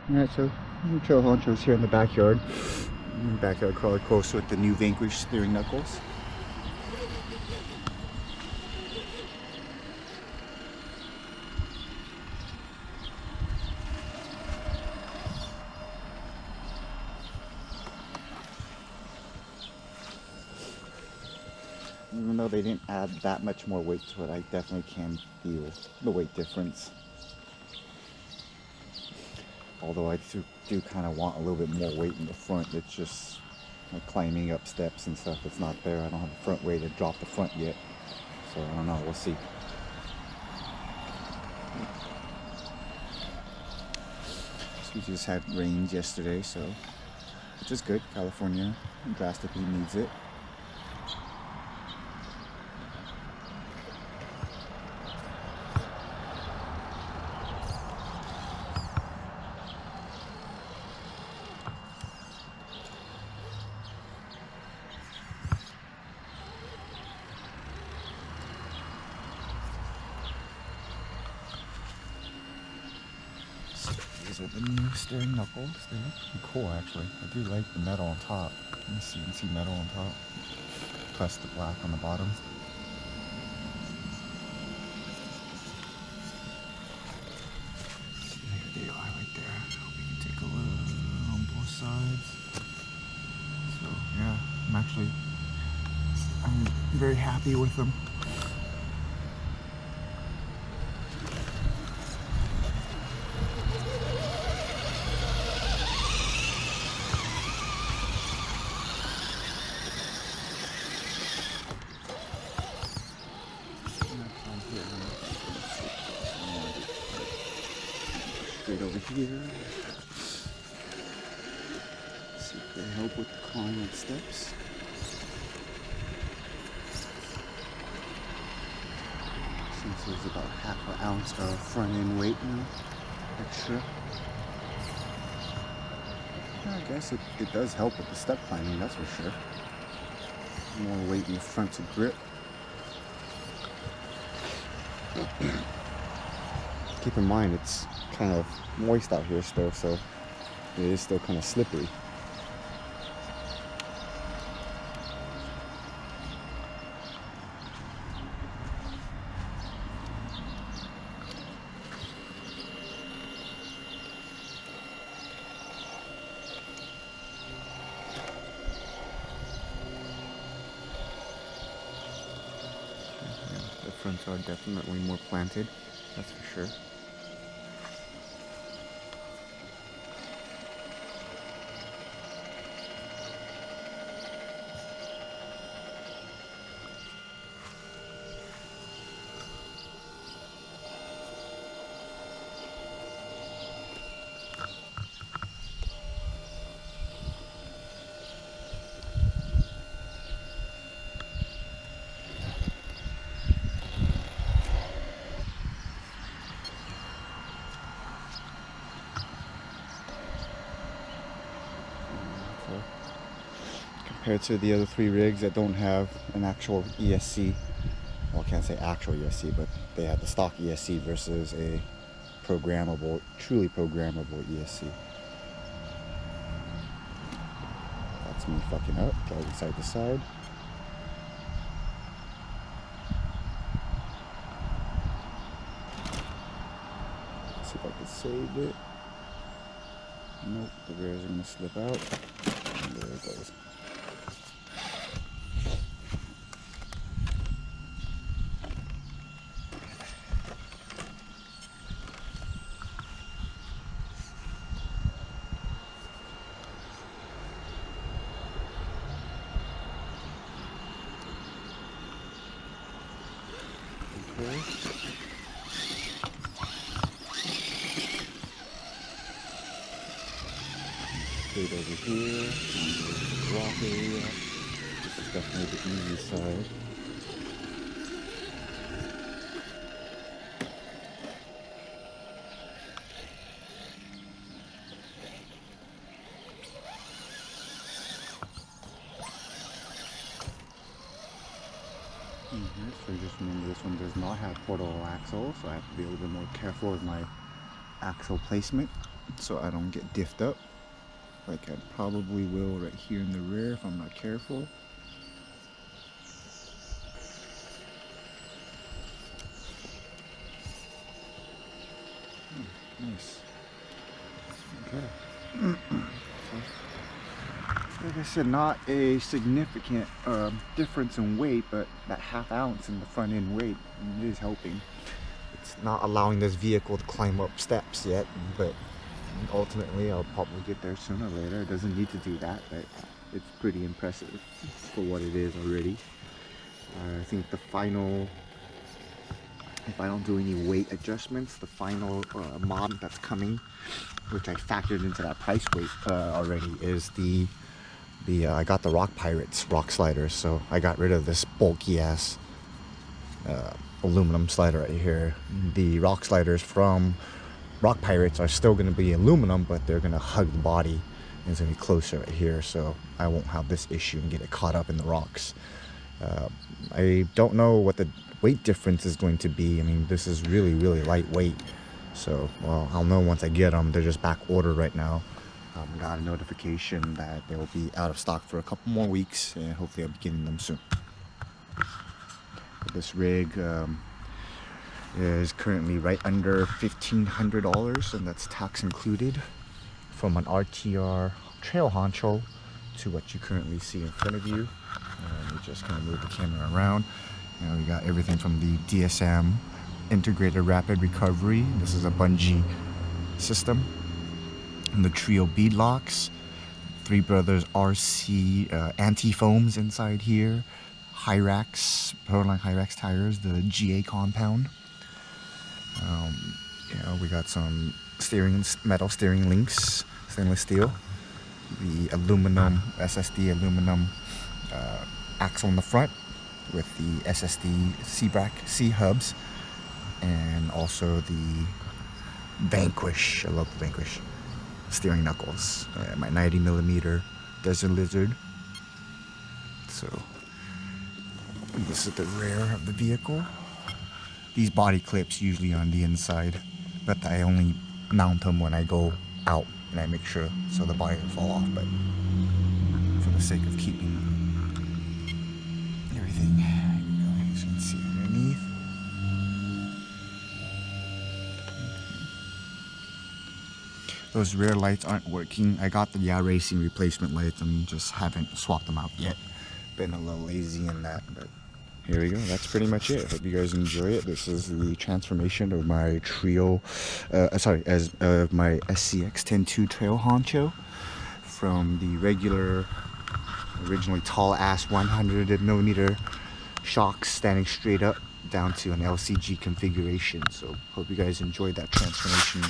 Alright, so trail honchos here in the backyard. Backyard crawler course with the new Vanquish steering knuckles. Even though they didn't add that much more weight to it, I definitely can feel the weight difference. Although I do kind of want a little bit more weight in the front. It's just like climbing up steps and stuff. It's not there. I don't have the front weight to drop the front yet. So I don't know. We'll see. So we just had rains yesterday, so which is good. California drastically needs it. These are the new steering knuckles. They look pretty cool, actually. I do like the metal on top. Let me see, you can see metal on top, plus the black on the bottom. There they are right there. Hope you can take a look on both sides. So yeah, I'm very happy with them. Straight over here. See if they help with the climb up steps. Since there's about half an ounce of front end weight now, extra. I guess it does help with the step climbing, that's for sure. More weight in the front to grip. Keep in mind it's kind of moist out here still, so it is still kind of slippery. The fronts are definitely more planted, that's for sure. Compared to the other three rigs that don't have an actual ESC, well, I can't say actual ESC, but they have the stock ESC versus a programmable, truly programmable ESC. That's me fucking up, driving side to side. Let's see if I can save it. Nope, the rears are gonna slip out. And there it goes. Okay. Straight over here, the rock area. This is definitely the easy side. So just remember this one does not have portable axle, so I have to be a little bit more careful with my axle placement. so I don't get diffed up like I probably will right here in the rear if I'm not careful. Nice. Okay. Like I said, not a significant difference in weight, but that ½ ounce in the front end weight is helping. It's not allowing this vehicle to climb up steps yet, but ultimately I'll probably get there sooner or later. It doesn't need to do that, but it's pretty impressive for what it is already. I think the final, if I don't do any weight adjustments, the final mod that's coming, which I factored into that price weight already, is I got the Rock Pirates rock sliders. So I got rid of this bulky ass aluminum slider right here. The rock sliders from Rock Pirates are still going to be aluminum, but they're going to hug the body and it's going to be closer right here, so I won't have this issue and get it caught up in the rocks. I don't know what the weight difference is going to be. I mean, this is really lightweight, so well, I'll know once I get them. They're just back ordered right now. Got a notification that they will be out of stock for a couple more weeks, and hopefully I'll be getting them soon. This rig is currently right under $1,500, and that's tax included, from an RTR trail honcho to what you currently see in front of you. We're just going to move the camera around. We got everything from the DSM integrated rapid recovery. This is a bungee system. And the trio bead locks, Three Brothers RC anti-foams inside here, Hyrax, Proline Hyrax tires, the GA compound. We got some metal steering links, stainless steel, the aluminum SSD aluminum axle in the front with the SSD C hubs, and also the Vanquish. I love the Vanquish steering knuckles. My 90mm Desert Lizard. So this is the rear of the vehicle. These body clips usually on the inside, but I only mount them when I go out and I make sure so the body will fall off, but for the sake of keeping everything, as you can see underneath. Those rear lights aren't working. I got the Yeah Racing replacement lights and just haven't swapped them out yet. Been a little lazy in that, but here we go. That's pretty much it. Hope you guys enjoy it. This is the transformation of my trio, my SCX 10.2 trail honcho, from the regular, originally tall ass 100mm shocks standing straight up down to an LCG configuration. So hope you guys enjoyed that transformation.